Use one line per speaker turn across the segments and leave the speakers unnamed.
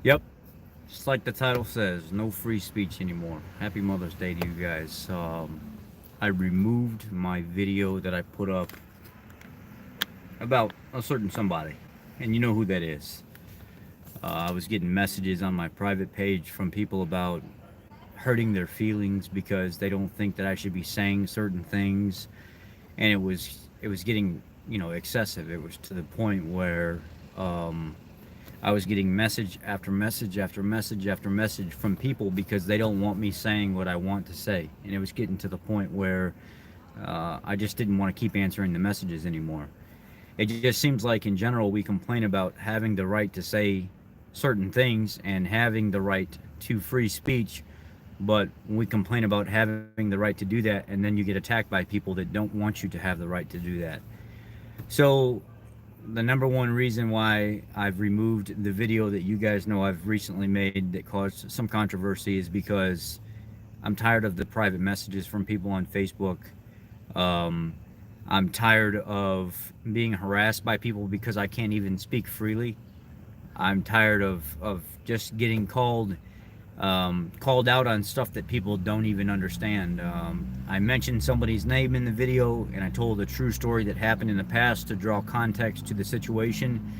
Yep, just like the title says, no free speech anymore. Happy Mother's Day to you guys. I removed my video that I put up about a certain somebody, and you know who that is. I was getting messages on my private page from people about hurting their feelings because they don't think that I should be saying certain things, and it was getting excessive. It was to the point where I was getting message after message after message after message from people because they don't want me saying what I want to say, and it was getting to the point where I just didn't want to keep answering the messages anymore. It just seems like in general we complain about having the right to say certain things and having the right to free speech, but we complain about having the right to do that, and then you get attacked by people that don't want you to have the right to do that. So the number one reason why I've removed the video that you guys know I've recently made that caused some controversy is because I'm tired of the private messages from people on Facebook. Um, I'm tired of being harassed by people because I can't even speak freely. I'm tired of just getting called out on stuff that people don't even understand. I mentioned somebody's name in the video, and I told a true story that happened in the past to draw context to the situation.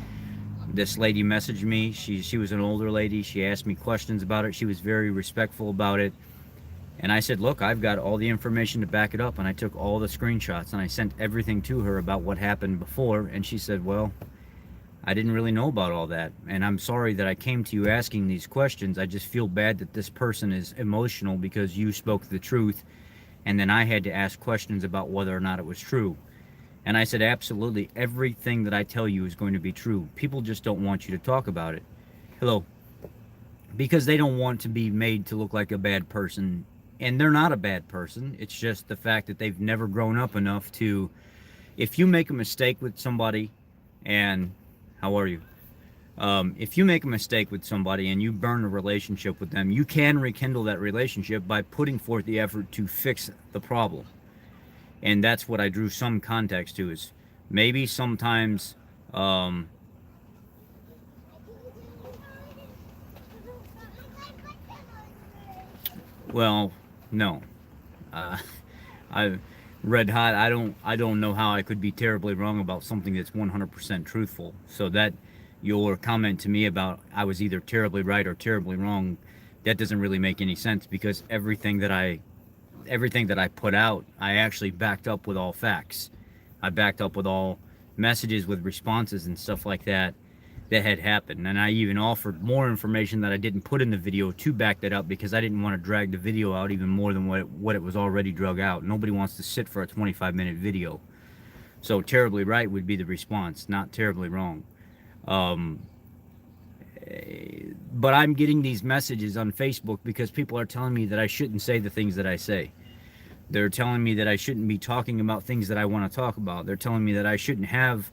This lady messaged me. She was an older lady. She asked me questions about it. She was very respectful about it. And I said, look, I've got all the information to back it up. And I took all the screenshots and I sent everything to her about what happened before. And she said, well, I didn't really know about all that. And I'm sorry that I came to you asking these questions. I just feel bad that this person is emotional because you spoke the truth. And then I had to ask questions about whether or not it was true. And I said, absolutely, everything that I tell you is going to be true. People just don't want you to talk about it. Hello. Because they don't want to be made to look like a bad person. And they're not a bad person. It's just the fact that they've never grown up enough to, if you make a mistake with somebody, and how are you? If you make a mistake with somebody and you burn a relationship with them, you can rekindle that relationship by putting forth the effort to fix the problem. And that's what I drew some context to is maybe sometimes, um, well, no. Uh, I red hot. I don't know how I could be terribly wrong about something that's 100% truthful. So that your comment to me about I was either terribly right or terribly wrong, that doesn't really make any sense because everything that I put out, I actually backed up with all facts. I backed up with all messages with responses and stuff like that that had happened. And I even offered more information that I didn't put in the video to back that up because I didn't want to drag the video out even more than what it was already drug out. Nobody wants to sit for a 25-minute video. So terribly right would be the response, not terribly wrong. Um, but I'm getting these messages on Facebook because people are telling me that I shouldn't say the things that I say. They're telling me that I shouldn't be talking about things that I want to talk about. They're telling me that I shouldn't have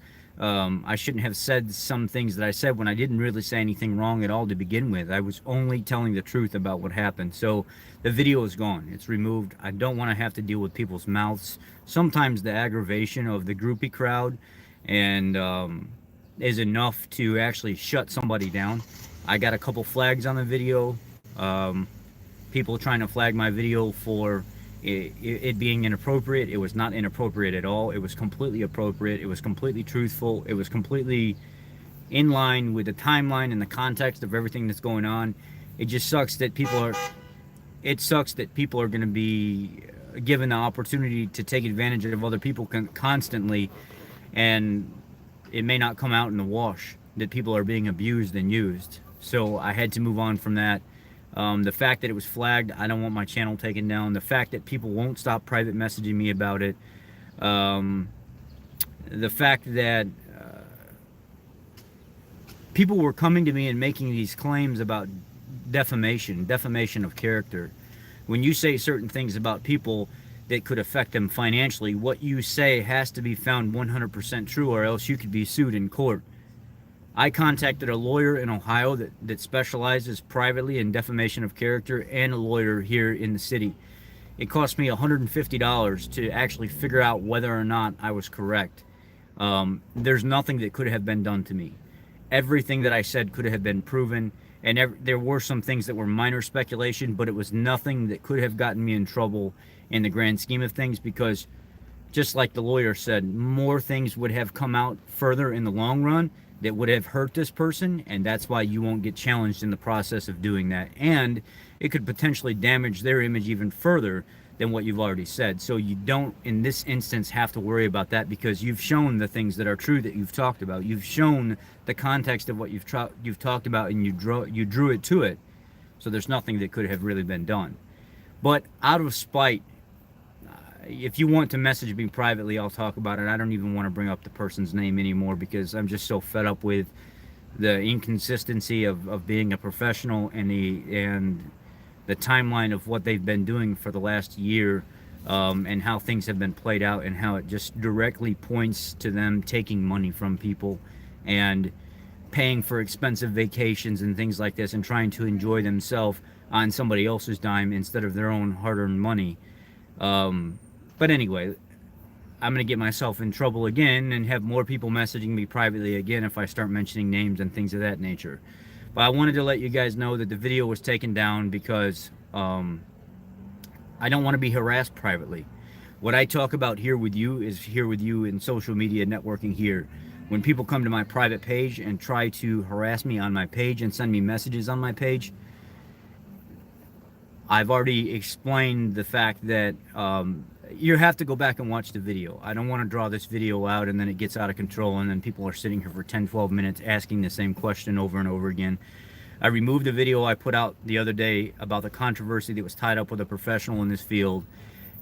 said some things that I said when I didn't really say anything wrong at all to begin with. I was only telling the truth about what happened. So the video is gone. It's removed. I don't want to have to deal with people's mouths. Sometimes the aggravation of the groupie crowd and is enough to actually shut somebody down. I got a couple flags on the video. Um, People trying to flag my video for it being inappropriate. It was not inappropriate at all. It was completely appropriate. It was completely truthful. It was completely in line with the timeline and the context of everything that's going on. It just sucks that people are. It sucks that people are going to be given the opportunity to take advantage of other people constantly, and it may not come out in the wash that people are being abused and used. So I had to move on from that. The fact that it was flagged, I don't want my channel taken down. The fact that people won't stop private messaging me about it. Um, the fact that people were coming to me and making these claims about defamation of character. When you say certain things about people that could affect them financially, what you say has to be found 100% true, or else you could be sued in court. I contacted a lawyer in Ohio that specializes privately in defamation of character and a lawyer here in the city. It cost me $150 to actually figure out whether or not I was correct. There's nothing that could have been done to me. Everything that I said could have been proven. and there were some things that were minor speculation, but it was nothing that could have gotten me in trouble in the grand scheme of things, because just like the lawyer said, more things would have come out further in the long run that would have hurt this person, and that's why you won't get challenged in the process of doing that. And it could potentially damage their image even further than what you've already said. So you don't, in this instance, have to worry about that, because you've shown the things that are true that you've talked about. You've shown the context of what you've talked about, and you drew it to it. So there's nothing that could have really been done. But out of spite, if you want to message me privately, I'll talk about it. I don't even want to bring up the person's name anymore, because I'm just so fed up with the inconsistency of being a professional and the timeline of what they've been doing for the last year, and how things have been played out, and how it just directly points to them taking money from people and paying for expensive vacations and things like this, and trying to enjoy themselves on somebody else's dime instead of their own hard-earned money. But anyway, I'm going to get myself in trouble again and have more people messaging me privately again if I start mentioning names and things of that nature. But I wanted to let you guys know that the video was taken down because I don't want to be harassed privately. What I talk about here with you is here with you in social media networking here. When people come to my private page and try to harass me on my page and send me messages on my page, I've already explained the fact that you have to go back and watch the video. I don't want to draw this video out and then it gets out of control and then people are sitting here for 10-12 minutes asking the same question over and over again. I removed the video I put out the other day about the controversy that was tied up with a professional in this field,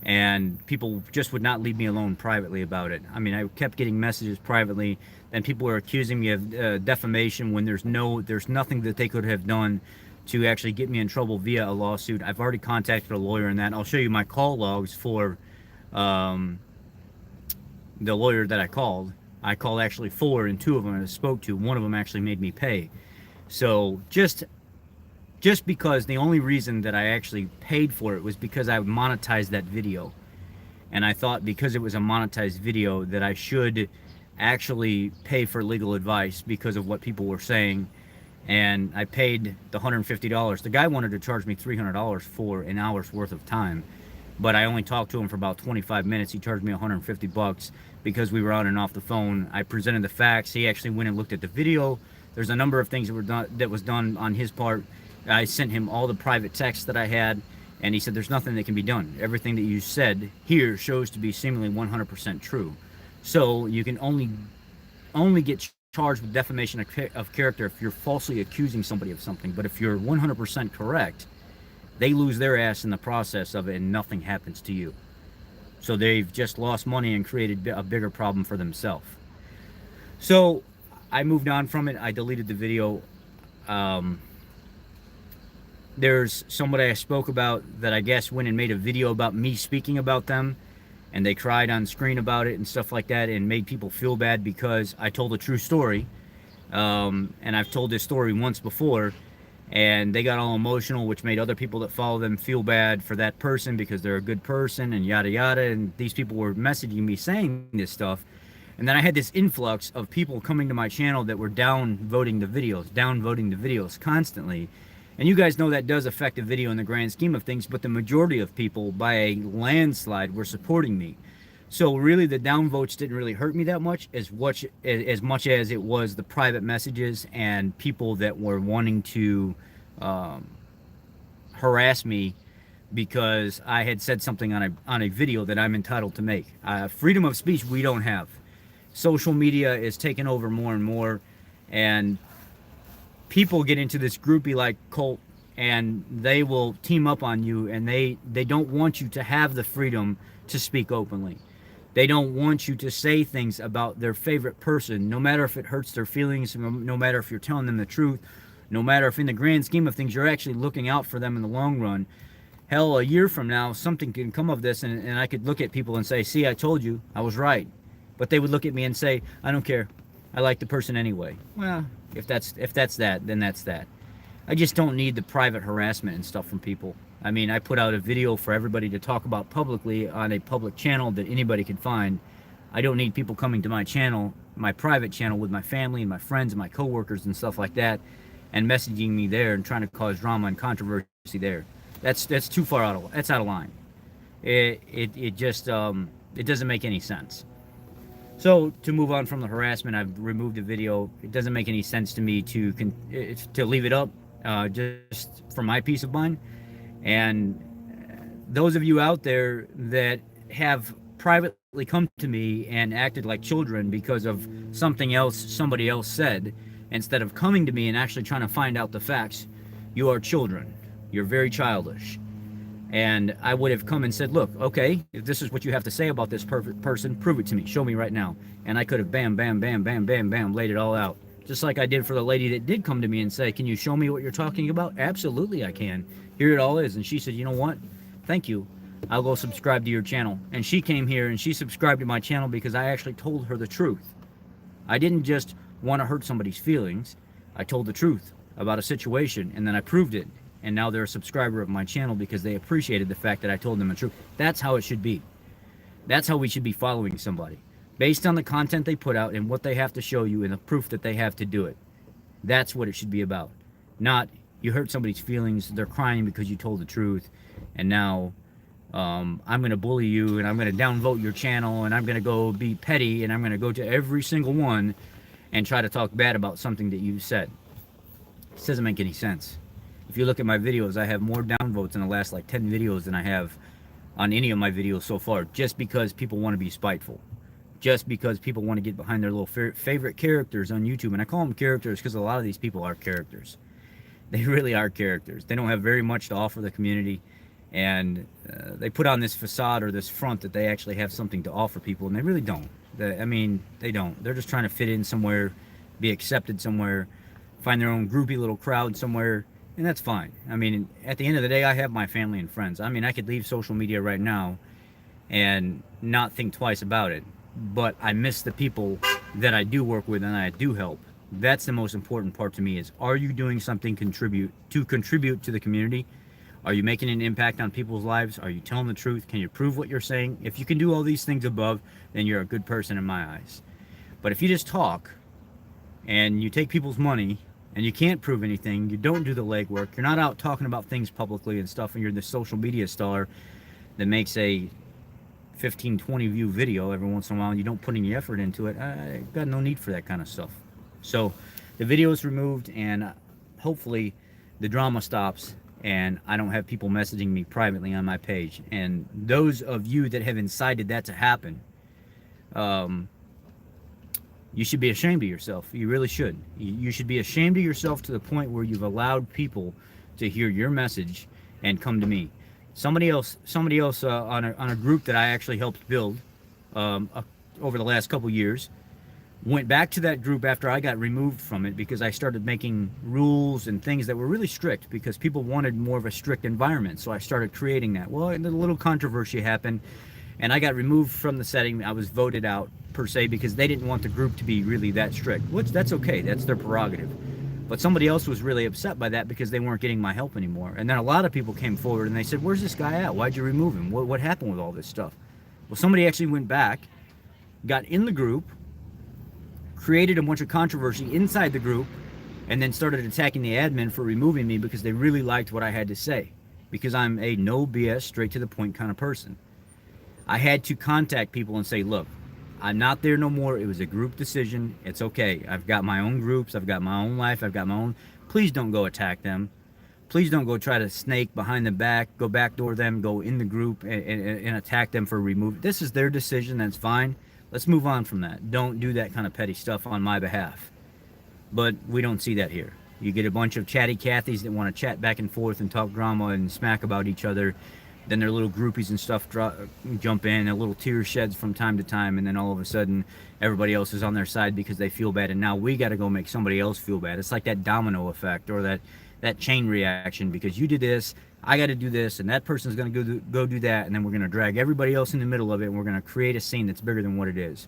and people just would not leave me alone privately about it. I mean, I kept getting messages privately, and people were accusing me of defamation when there's nothing that they could have done to actually get me in trouble via a lawsuit. I've already contacted a lawyer in that. I'll show you my call logs for the lawyer that I called. I called actually 4, and 2 of them I spoke to. One of them actually made me pay. So just because the only reason that I actually paid for it was because I monetized that video. And I thought because it was a monetized video that I should actually pay for legal advice because of what people were saying. And I paid the $150. The guy wanted to charge me $300 for an hour's worth of time, but I only talked to him for about 25 minutes. He charged me $150 because we were on and off the phone. I presented the facts. He actually went and looked at the video. There's a number of things that was done on his part. I sent him all the private texts that I had, and he said there's nothing that can be done. Everything that you said here shows to be seemingly 100% true. So you can only get charged with defamation of character if you're falsely accusing somebody of something. But if you're 100% correct, they lose their ass in the process of it and nothing happens to you. So they've just lost money and created a bigger problem for themselves. So I moved on from it. I deleted the video. There's somebody I spoke about that I guess went and made a video about me speaking about them, and they cried on screen about it and stuff like that, and made people feel bad because I told a true story. And I've told this story once before, and they got all emotional, which made other people that follow them feel bad for that person because they're a good person and yada yada. And these people were messaging me saying this stuff. And then I had this influx of people coming to my channel that were downvoting the videos constantly. And you guys know that does affect a video in the grand scheme of things, but the majority of people, by a landslide, were supporting me. So really the downvotes didn't really hurt me that much, as much as it was the private messages and people that were wanting to harass me because I had said something on a video that I'm entitled to make. Freedom of speech we don't have. Social media is taking over more and more, and people get into this groupie-like cult, and they will team up on you, and they don't want you to have the freedom to speak openly. They don't want you to say things about their favorite person, no matter if it hurts their feelings, no matter if you're telling them the truth, no matter if in the grand scheme of things you're actually looking out for them in the long run. Hell, a year from now, something can come of this, and I could look at people and say, see, I told you, I was right. But they would look at me and say, I don't care. I like the person anyway. Well, if that's that, then that's that. I just don't need the private harassment and stuff from people. I mean, I put out a video for everybody to talk about publicly on a public channel that anybody can find. I don't need people coming to my channel, my private channel, with my family and my friends and my coworkers and stuff like that, and messaging me there and trying to cause drama and controversy there. That's too far out of that's out of line. It just it doesn't make any sense. So to move on from the harassment, I've removed the video. It doesn't make any sense to me to leave it up just for my peace of mind. And those of you out there that have privately come to me and acted like children because of something else somebody else said, instead of coming to me and actually trying to find out the facts, you are children. You're very childish. And I would have come and said, look, okay, if this is what you have to say about this person, prove it to me. Show me right now. And I could have bam, bam, bam, bam, bam, bam, laid it all out. Just like I did for the lady that did come to me and say, can you show me what you're talking about? Absolutely I can. Here it all is. And she said, you know what? Thank you. I'll go subscribe to your channel. And she came here and she subscribed to my channel because I actually told her the truth. I didn't just want to hurt somebody's feelings. I told the truth about a situation and then I proved it. And now they're a subscriber of my channel because they appreciated the fact that I told them the truth. That's how it should be. That's how we should be following somebody. Based on the content they put out and what they have to show you and the proof that they have to do it. That's what it should be about. Not, you hurt somebody's feelings, they're crying because you told the truth, and now I'm going to bully you, and I'm going to downvote your channel, and I'm going to go be petty, and I'm going to go to every single one and try to talk bad about something that you said. This doesn't make any sense. If you look at my videos, I have more downvotes in the last like 10 videos than I have on any of my videos so far, just because people want to be spiteful. Just because people want to get behind their little favorite characters on YouTube. And I call them characters because a lot of these people are characters. They really are characters. They don't have very much to offer the community. And they put on this facade or this front that they actually have something to offer people, and they really don't. I mean, they don't. They're just trying to fit in somewhere, be accepted somewhere, find their own groupie little crowd somewhere. And that's fine. I mean, at the end of the day, I have my family and friends. I mean, I could leave social media right now and not think twice about it. But I miss the people that I do work with and I do help. That's the most important part to me is, are you doing something to contribute to the community? Are you making an impact on people's lives? Are you telling the truth? Can you prove what you're saying? If you can do all these things above, then you're a good person in my eyes. But if you just talk and you take people's money and you can't prove anything, you don't do the legwork, you're not out talking about things publicly and stuff, and you're the social media star that makes a 15, 20 view video every once in a while, and you don't put any effort into it, I got no need for that kind of stuff. So the video is removed, and hopefully the drama stops, and I don't have people messaging me privately on my page. And those of you that have incited that to happen, you should be ashamed of yourself. You really should. You should be ashamed of yourself to the point where you've allowed people to hear your message and come to me. Somebody else on a group that I actually helped build over the last couple years went back to that group after I got removed from it because I started making rules and things that were really strict because people wanted more of a strict environment. So I started creating that. Well, a little controversy happened, and I got removed from the setting. I was voted out, per se, because they didn't want the group to be really that strict, which that's okay. That's their prerogative. But somebody else was really upset by that because they weren't getting my help anymore. And then a lot of people came forward and they said, where's this guy at? Why'd you remove him? What happened with all this stuff? Well, somebody actually went back, got in the group, created a bunch of controversy inside the group, and then started attacking the admin for removing me because they really liked what I had to say. Because I'm a no BS, straight to the point kind of person. I had to contact people and say, look, I'm not there no more. It was a group decision. It's okay. I've got my own groups. I've got my own life. I've got my own. Please don't go attack them. Please don't go try to snake behind the back, go backdoor them, go in the group and attack them for removing. This is their decision. That's fine. Let's move on from that. Don't do that kind of petty stuff on my behalf. But we don't see that here. You get a bunch of chatty Cathys that want to chat back and forth and talk drama and smack about each other. Then their little groupies and stuff jump in, and little tear sheds from time to time, and then all of a sudden everybody else is on their side because they feel bad, and now we got to go make somebody else feel bad. It's like that domino effect, or that chain reaction, because you did this, I got to do this, and that person's going to go do that, and then we're going to drag everybody else in the middle of it, and we're going to create a scene that's bigger than what it is.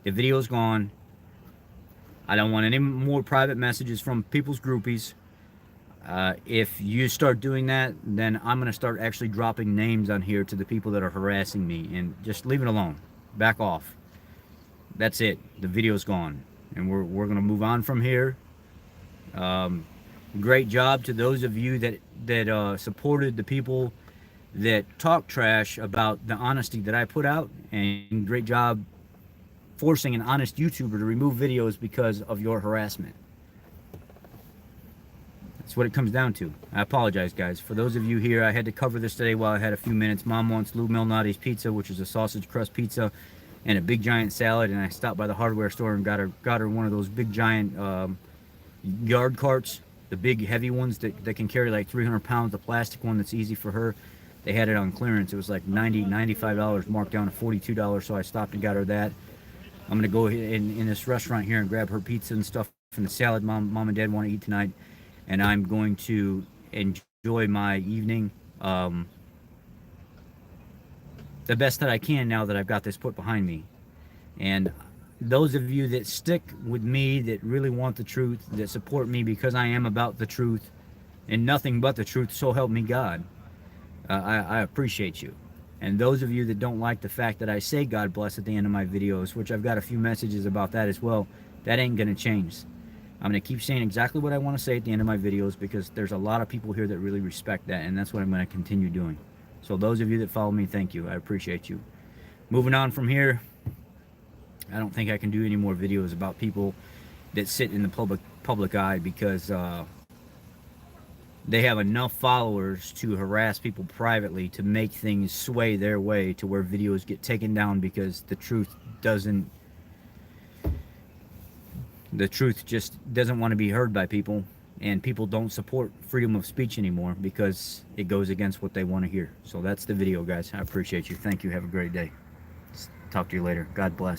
The video's gone. I don't want any more private messages from people's groupies. If you start doing that, then I'm going to start actually dropping names on here to the people that are harassing me, and just leave it alone. Back off. That's it. The video's gone, and we're going to move on from here. Great job to those of you that supported the people that talk trash about the honesty that I put out, and great job forcing an honest YouTuber to remove videos because of your harassment. That's what it comes down to. I apologize, guys. For those of you here, I had to cover this today while I had a few minutes. Mom wants Lou Malnati's pizza, which is a sausage crust pizza, and a big giant salad. And I stopped by the hardware store and got her one of those big giant yard carts, the big heavy ones that can carry like 300 pounds. The plastic one that's easy for her. They had it on clearance. It was like $95, marked down to $42. So I stopped and got her that. I'm gonna go in this restaurant here and grab her pizza and stuff and the salad mom and dad want to eat tonight, and I'm going to enjoy my evening the best that I can now that I've got this put behind me. And those of you that stick with me, that really want the truth, that support me because I am about the truth and nothing but the truth, so help me God, I appreciate you. And those of you that don't like the fact that I say God bless at the end of my videos, which I've got a few messages about that as well, that ain't gonna change. I'm going to keep saying exactly what I want to say at the end of my videos because there's a lot of people here that really respect that, and that's what I'm going to continue doing. So those of you that follow me, thank you. I appreciate you. Moving on from here, I don't think I can do any more videos about people that sit in the public eye because they have enough followers to harass people privately to make things sway their way to where videos get taken down because the truth just doesn't want to be heard by people, and people don't support freedom of speech anymore because it goes against what they want to hear. So that's the video, guys. I appreciate you. Thank you. Have a great day. Talk to you later. God bless.